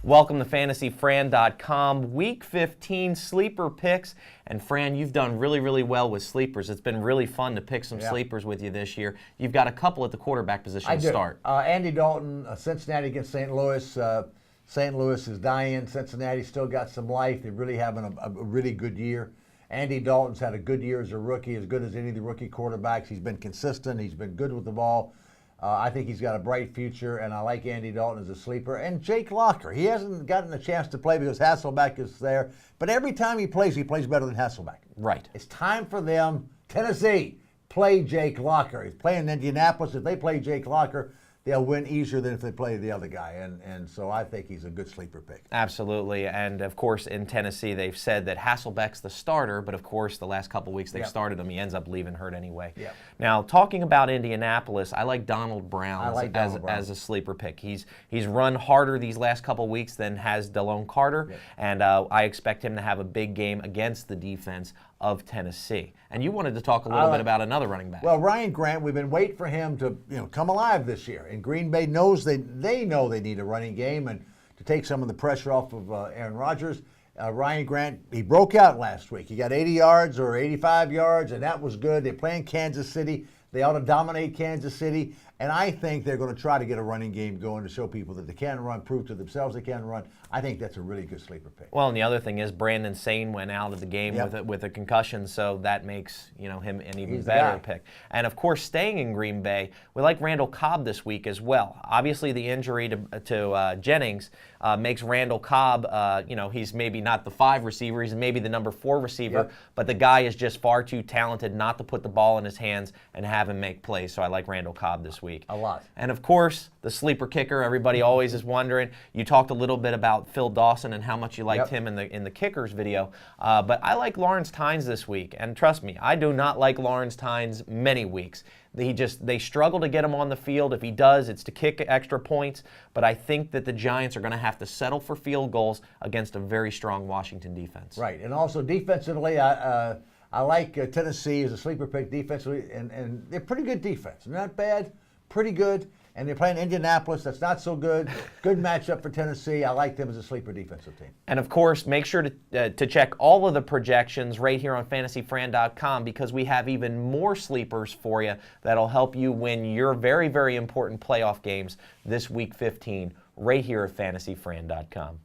Welcome to FantasyFran.com. Week 15 sleeper picks. And Fran, you've done really, really well with sleepers. It's been really fun to pick some sleepers with you this year. You've got a couple at the quarterback position to start. Andy Dalton, Cincinnati against St. Louis. St. Louis is dying. Cincinnati still got some life. They're really having a really good year. Andy Dalton's had a good year as a rookie, as good as any of the rookie quarterbacks. He's been consistent. He's been good with the ball. I think he's got a bright future, and I like Andy Dalton as a sleeper. And Jake Locker, he hasn't gotten a chance to play because Hasselbeck is there. But every time he plays better than Hasselbeck. Right. It's time for them. Tennessee, play Jake Locker. He's playing in Indianapolis. If they play Jake Locker, they'll win easier than if they play the other guy. And so I think he's a good sleeper pick. Absolutely. And, of course, in Tennessee, they've said that Hasselbeck's the starter, but, of course, the last couple weeks they've started him. He ends up leaving hurt anyway. Now, talking about Indianapolis, I like Donald Brown, as a sleeper pick. He's run harder these last couple weeks than has Delone Carter, and I expect him to have a big game against the defense of Tennessee. And you wanted to talk a little bit about another running back. Well, Ryan Grant, we've been waiting for him to come alive this year. And Green Bay knows they know they need a running game and to take some of the pressure off of Aaron Rodgers. Ryan Grant, he broke out last week. He got 80 yards or 85 yards, and that was good. They play in Kansas City. They ought to dominate Kansas City. And I think they're going to try to get a running game going to show people that they can run, prove to themselves they can run. I think that's a really good sleeper pick. Well, and the other thing is Brandon Sane went out of the game with a concussion, so that makes him an even better pick. And, of course, staying in Green Bay, we like Randall Cobb this week as well. Obviously, the injury to Jennings makes Randall Cobb, he's maybe not the 5 receiver, he's maybe the number 4 receiver, but the guy is just far too talented not to put the ball in his hands and have him make plays. So I like Randall Cobb this week. A lot. And, of course, the sleeper kicker, everybody always is wondering. You talked a little bit about Phil Dawson and how much you liked him in the kickers video, but I like Lawrence Tynes this week. And trust me, I do not like Lawrence Tynes many weeks. They struggle to get him on the field. If he does, it's to kick extra points. But I think that the Giants are going to have to settle for field goals against a very strong Washington defense. Right, and also defensively, I like Tennessee as a sleeper pick defensively, and they're pretty good defense. Not bad, pretty good. And they're playing Indianapolis. That's not so good. Good matchup for Tennessee. I like them as a sleeper defensive team. And, of course, make sure to check all of the projections right here on FantasyFran.com because we have even more sleepers for you that'll help you win your very, very important playoff games this Week 15 right here at FantasyFran.com.